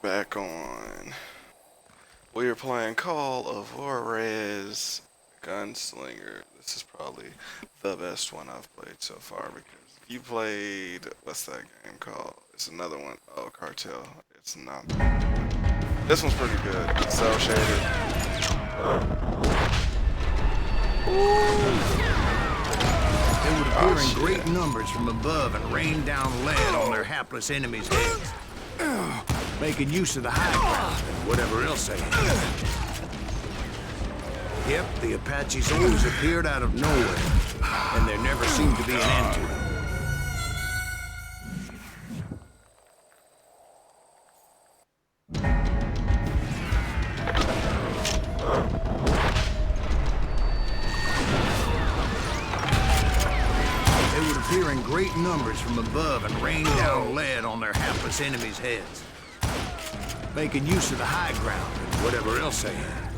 back on. We are playing Call of Juarez Gunslinger. This is probably the best one I've played so far because you played, what's that game called? It's another one. Oh, Cartel. It's not. This one's pretty good. It's cell shaded. They would appear in great numbers from above and rain down lead on their hapless enemies' heads, making use of the high ground and whatever else they had. Yep, the Apaches always appeared out of nowhere, and there never seemed to be an end to them. Appear in great numbers from above and rain down lead on their hapless enemies' heads, making use of the high ground and whatever else they had.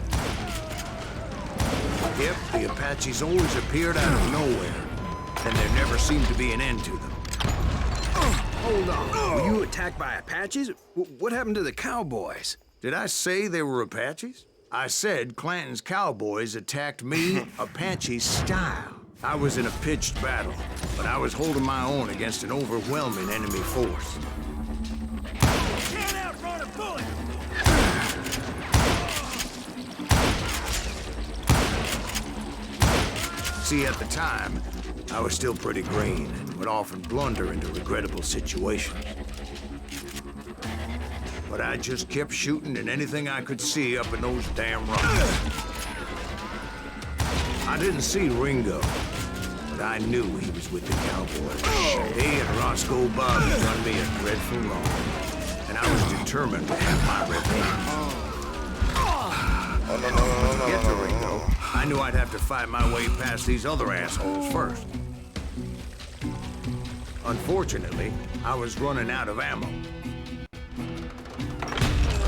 Yep, the Apaches always appeared out of nowhere, and there never seemed to be an end to them. Hold on. Were you attacked by Apaches? What happened to the cowboys? Did I say they were Apaches? I said Clanton's cowboys attacked me Apache style. I was in a pitched battle, but I was holding my own against an overwhelming enemy force. Can't outrun a bullet! See, at the time, I was still pretty green and would often blunder into regrettable situations. But I just kept shooting at anything I could see up in those damn rocks. I didn't see Ringo, but I knew he was with the cowboys. He and Roscoe Bob had done me a dreadful wrong, and I was determined to have my revenge. To get to Ringo, I knew I'd have to fight my way past these other assholes first. Unfortunately, I was running out of ammo.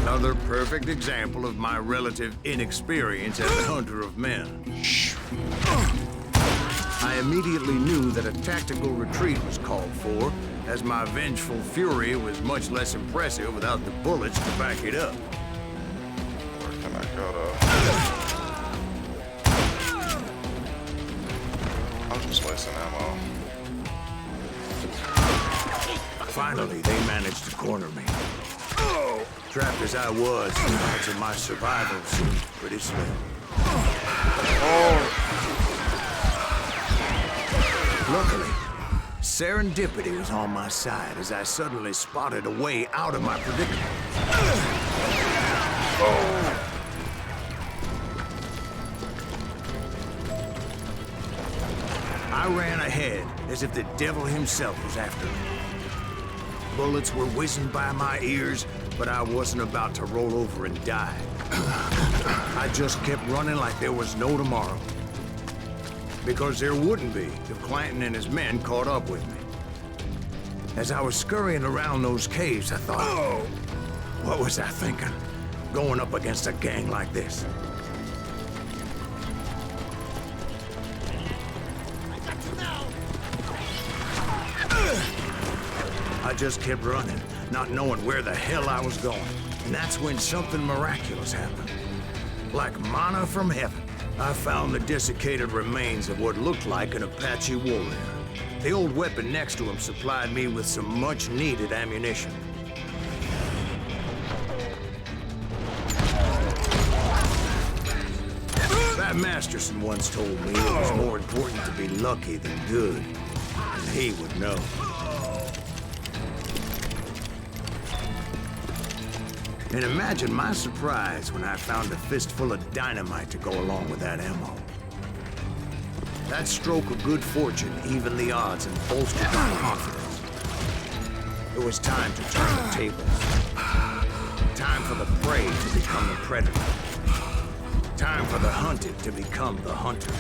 Another perfect example of my relative inexperience as a hunter of men. I immediately knew that a tactical retreat was called for, as my vengeful fury was much less impressive without the bullets to back it up. Where can I go to? I'm just wasting ammo. Finally, they managed to corner me. Trapped as I was, the odds of my survival seemed pretty slim. Luckily, serendipity was on my side as I suddenly spotted a way out of my predicament. I ran ahead as if the devil himself was after me. Bullets were whizzing by my ears, but I wasn't about to roll over and die. I just kept running like there was no tomorrow. Because there wouldn't be if Clanton and his men caught up with me. As I was scurrying around those caves, I thought, what was I thinking? Going up against a gang like this? I just kept running, not knowing where the hell I was going. And that's when something miraculous happened. Like manna from heaven, I found the desiccated remains of what looked like an Apache warrior. The old weapon next to him supplied me with some much-needed ammunition. Pat Masterson once told me it was more important to be lucky than good, and he would know. And imagine my surprise when I found a fistful of dynamite to go along with that ammo. That stroke of good fortune evened the odds and bolstered my confidence. It was time to turn the tables. Time for the prey to become the predator. Time for the hunted to become the hunter.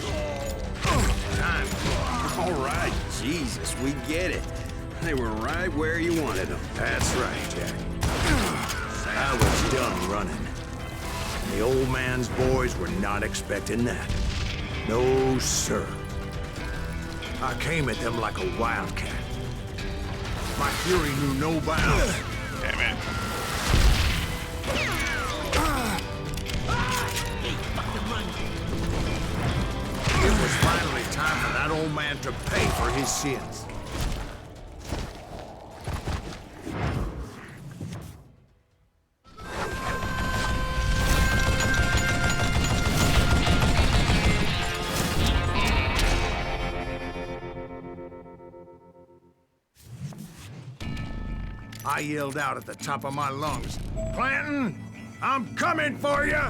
Time. All right, Jesus, we get it. They were right where you wanted them. That's right, Jack. I was done running. And the old man's boys were not expecting that. No, sir. I came at them like a wildcat. My fury knew no bounds. Damn it. It was finally time for that old man to pay for his sins. I yelled out at the top of my lungs, "Clanton, I'm coming for you!"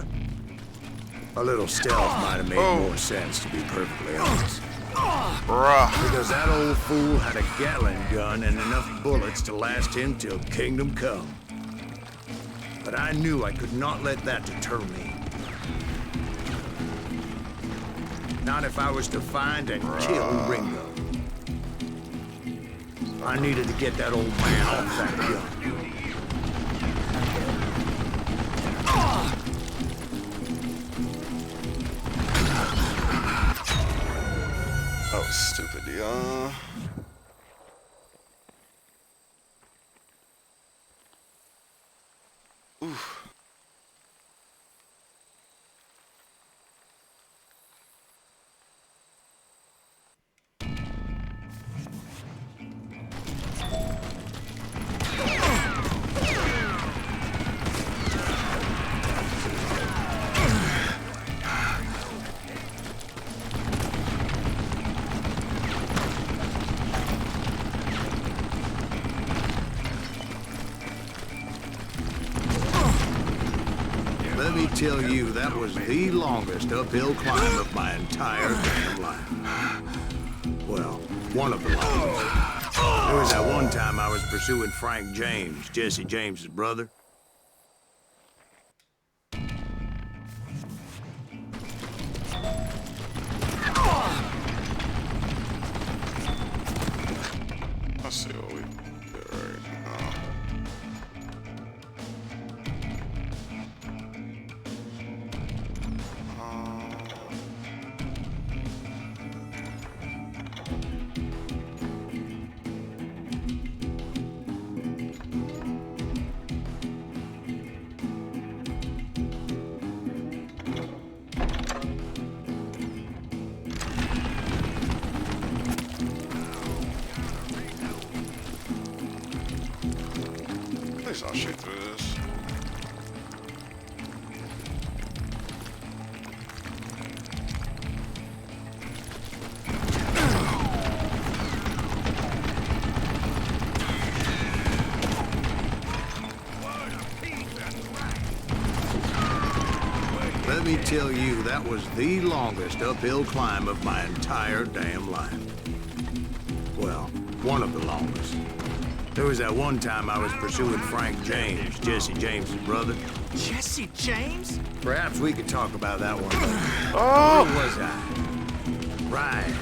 A little stealth might have made more sense, to be perfectly honest. Bruh. Because that old fool had a Gatling gun and enough bullets to last him till kingdom come. But I knew I could not let that deter me. Not if I was to find and kill Ringo. I needed to get that old man off that gun. That was stupid, yeah. Oof. Let me tell you, that was the longest uphill climb of my entire damn life. Well, one of the longest. There was that one time I was pursuing Frank James, Jesse James's brother. Let's see what we can do right now. Please don't shoot through this. Let me tell you, that was the longest uphill climb of my entire damn life. Well, one of the longest. There was that one time I was pursuing Frank James, Jesse James's brother. Jesse James? Perhaps we could talk about that one later. Oh! Where was I? Right.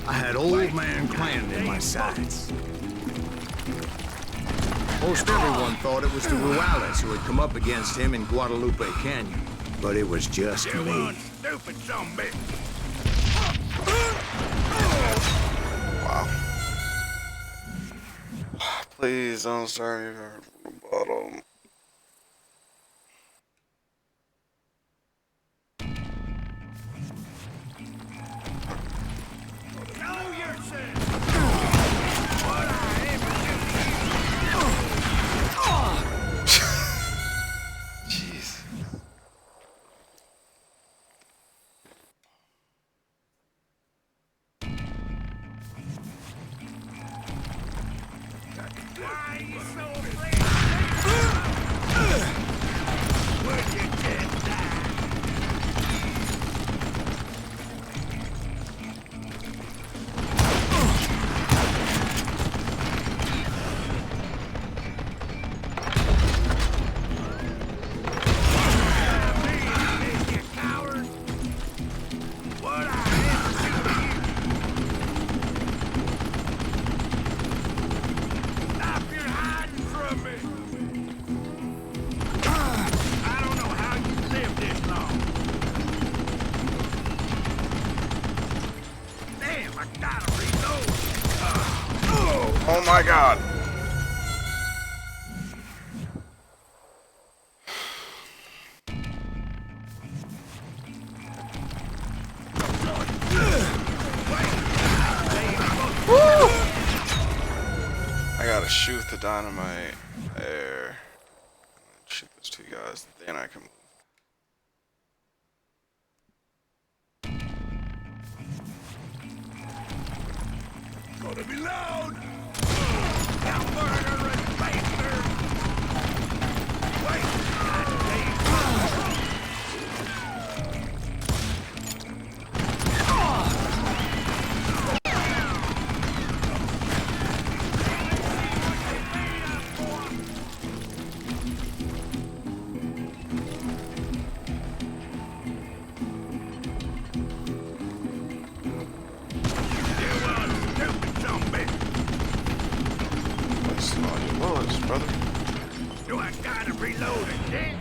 I had old man Clanton in my sights. Most everyone thought it was the Juarez who had come up against him in Guadalupe Canyon. But it was just me. Stupid zombie. Wow. Please don't start me from the bottom. Know yourself. Jeez. Why are you so afraid? Would you just die? You coward. What I ever do to you? Stop your hiding from me! I don't know how you lived this long. Damn, I gotta reload. Oh my god. shoot the dynamite there. Shoot those two guys, then I can move. Gonna be loud! Now murdering bastard! Wait! Wasting all your bullets, brother. Do I gotta reload again?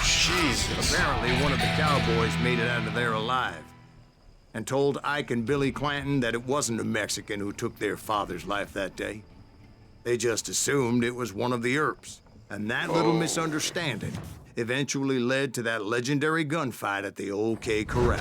Jesus. Apparently, one of the cowboys made it out of there alive and told Ike and Billy Clanton that it wasn't a Mexican who took their father's life that day. They just assumed it was one of the Earps, and that little misunderstanding eventually led to that legendary gunfight at the OK Corral.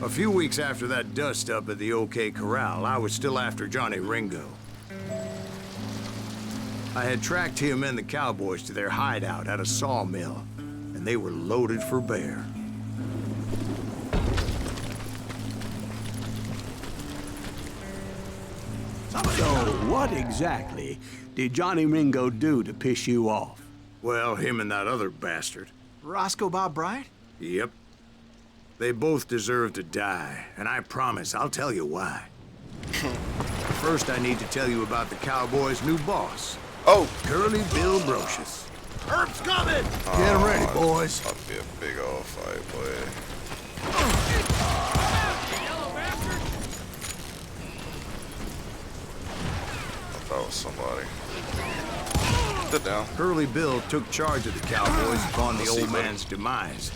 A few weeks after that dust-up at the OK Corral, I was still after Johnny Ringo. I had tracked him and the cowboys to their hideout at a sawmill, and they were loaded for bear. So, what exactly did Johnny Ringo do to piss you off? Well, him and that other bastard. Roscoe Bob Bryant? Yep. They both deserve to die, and I promise I'll tell you why. First, I need to tell you about the Cowboys' new boss, Oh! Curly Bill Brocious. Herb's coming! Get 'em ready, boys. That'll be a big old fight, boy. That was somebody. Sit down. Curly Bill took charge of the Cowboys upon the old man's demise.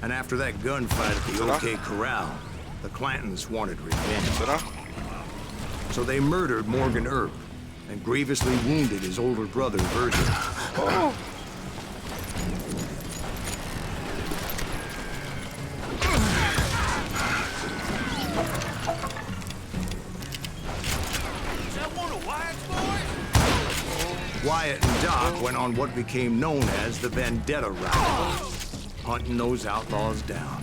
And after that gunfight at the OK Corral, the Clantons wanted revenge. Sit down. So they murdered Morgan Earp and grievously wounded his older brother, Virgil. Oh! Is that one of Wyatt's boys? Wyatt and Doc went on what became known as the Vendetta Route, hunting those outlaws down.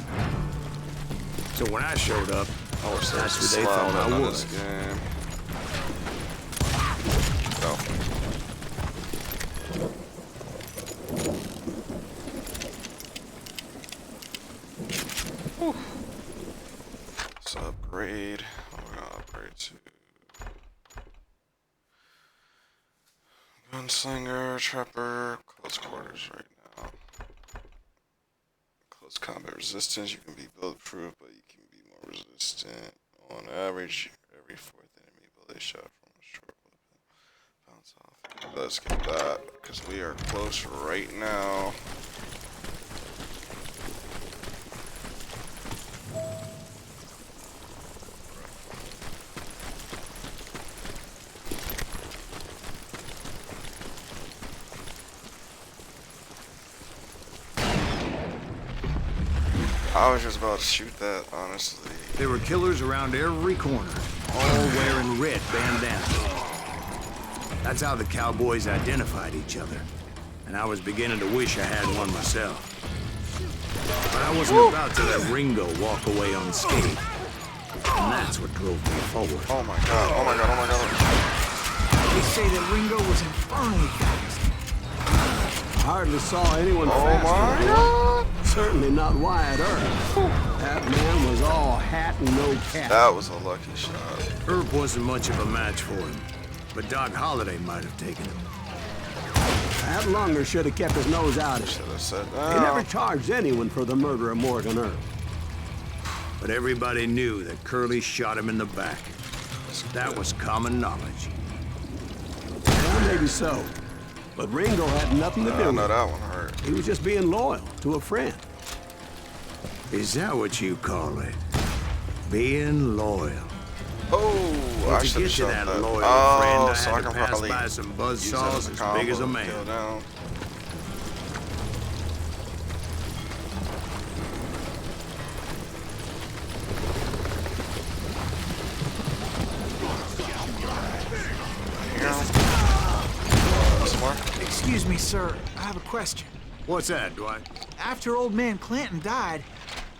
So when I showed up, that's who they thought I was. Go. Let's upgrade. We're gonna upgrade to Gunslinger, Trapper, close quarters right now. Close combat resistance. You can be bulletproof, but you can be more resistant. On average, every fourth enemy bullet shot from a short weapon bounce off. Let's get that because we are close right now. I was just about to shoot that, honestly. There were killers around every corner, all wearing red bandanas. That's how the Cowboys identified each other. And I was beginning to wish I had one myself. But I wasn't about to let Ringo walk away unscathed. And that's what drove me forward. Oh my god, oh my god, oh my god. They say that Ringo was infernally fast. Hardly saw anyone Oh faster. my god. Certainly not Wyatt Earp. That man was all hat and no cap. That was a lucky shot. Earp wasn't much of a match for him, but Doc Holliday might have taken him. That lunger should have kept his nose out of it. Should have said He never that. charged anyone for the murder of Morgan Earp. But everybody knew that Curly shot him in the back. That was common knowledge. Well, maybe so. But Ringo had nothing to do I with know it. that one hurt. He was just being loyal to a friend. Is that what you call it? Being loyal. Oh, Well, I to should get have to shown that that. loyal Oh, friend, I so I had to can pass probably by some use buzz that saws as big as a combo man. to kill down. Some more? Excuse me, sir. I have a question. What's that, Dwight? After old man Clanton died,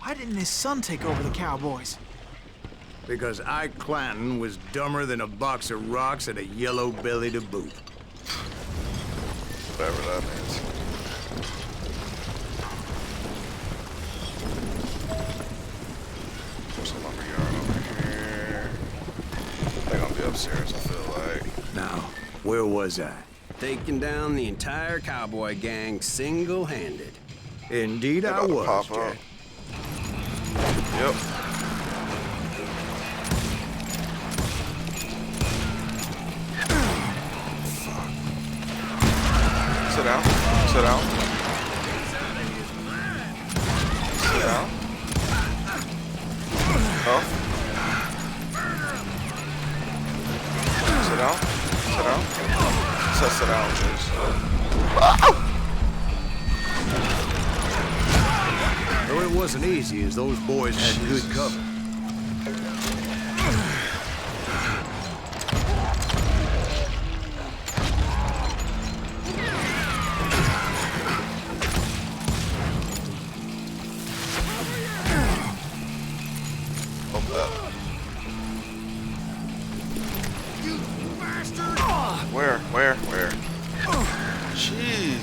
why didn't his son take over the Cowboys? Because Ike Clanton was dumber than a box of rocks and a yellow belly to boot. Whatever that means. There's a lumberyard over here. They're gonna be upstairs, I feel like. Now, where was I? Taking down the entire cowboy gang single-handed. Indeed, They I about to was, pop up. Jack. Yep. Sit down. Sit down. Sit down. Oh. Sit down. Sit down. Sit down, please. Though it wasn't easy, as those boys had good cover. Hope that. Where? Jeez.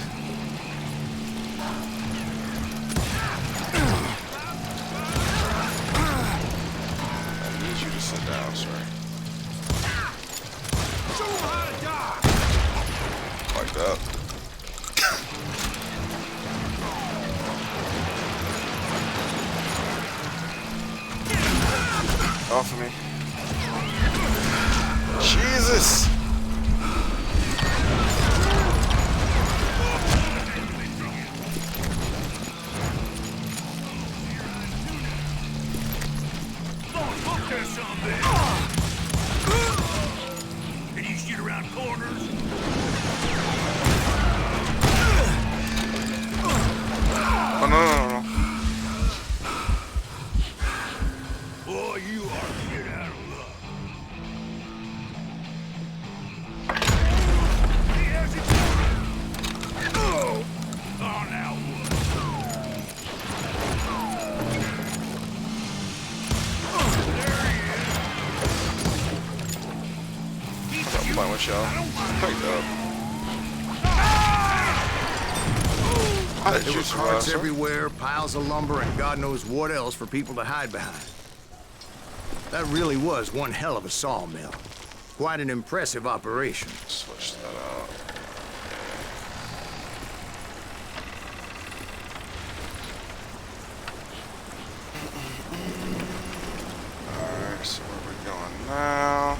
I need you to sit down, sir. Show him how to die! Like that. Off of me. Jesus! Can you shoot around corners? Oh, no. Boy, you are shit out of luck. He has it. Oh, now what? There he is. I'm playing with y'all. Picked up. I did There you were survive, carts sir? everywhere, piles of lumber, and God knows what else for people to hide behind. That really was one hell of a sawmill. Quite an impressive operation. Switch that out. Alright, so where we going now?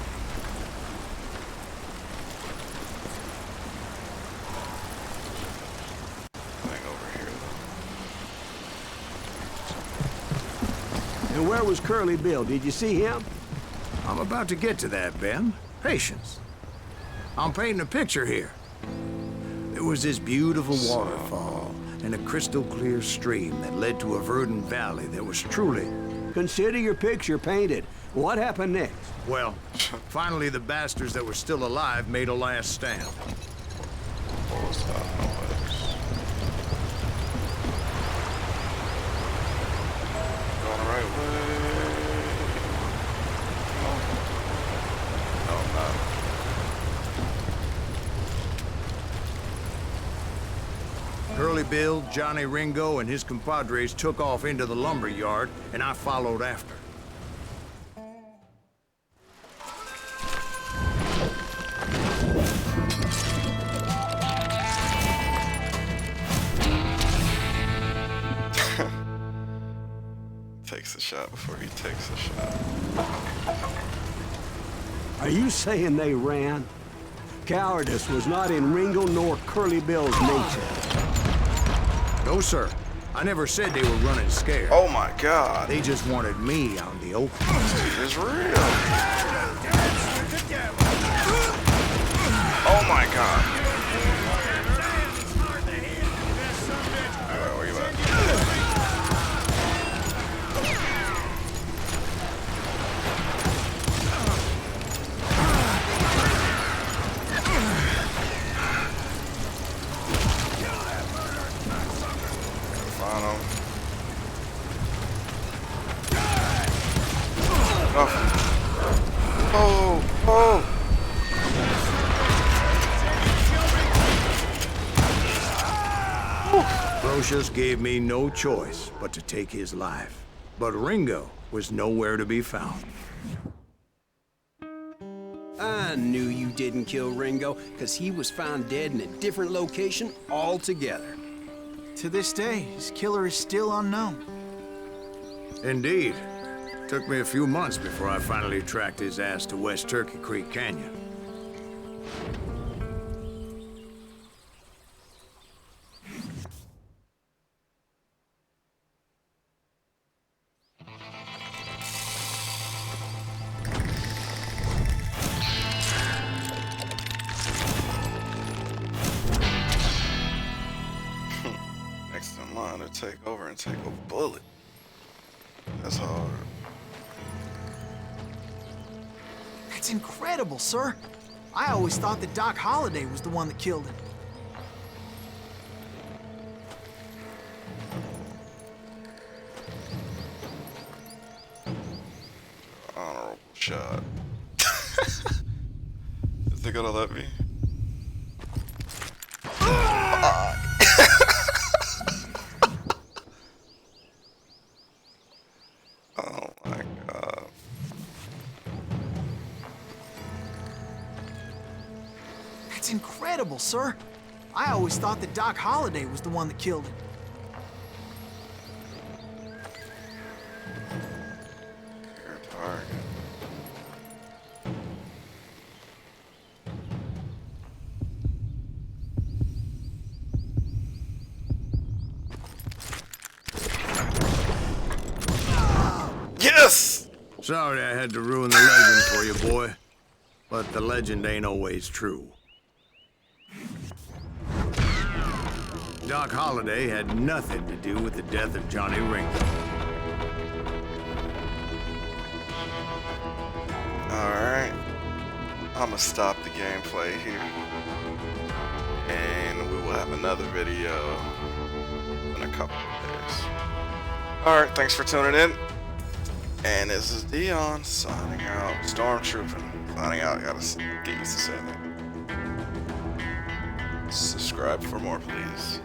Thing over here, And where was Curly Bill? Did you see him? I'm about to get to that, Ben. Patience. I'm painting a picture here. There was this beautiful waterfall and a crystal clear stream that led to a verdant valley that was truly... Consider your picture painted. What happened next? Well, finally the bastards that were still alive made a last stand. what was that noise? Going the right way. No, I'm not. Curly Bill, Johnny Ringo, and his compadres took off into the lumber yard, and I followed after. Takes a shot before he takes a shot. Are you saying they ran? Cowardice was not in Ringo nor Curly Bill's nature. No, sir. I never said they were running scared. Oh my God. They just wanted me on the open. It's real. Oh my God. Alright, where you at? Find him. Oh. Oh. Brocious gave me no choice but to take his life. But Ringo was nowhere to be found. I knew you didn't kill Ringo, because he was found dead in a different location altogether. To this day, his killer is still unknown. Indeed. Took me a few months before I finally tracked his ass to West Turkey Creek Canyon. Next in line to take over and take a bullet. That's hard. That's incredible, sir. I always thought that Doc Holliday was the one that killed him. Honorable shot. Is they gonna let me? Oh my God. That's incredible, sir. I always thought that Doc Holliday was the one that killed him. Your target. Yes! Sorry I had to ruin the legend for you, boy. But the legend ain't always true. Doc Holliday had nothing to do with the death of Johnny Ringo. Alright. I'm gonna stop the gameplay here. And we will have another video in a couple of days. Alright, thanks for tuning in. And this is Dion signing out. Stormtrooping signing out. Gotta get used to saying that. Subscribe for more, please.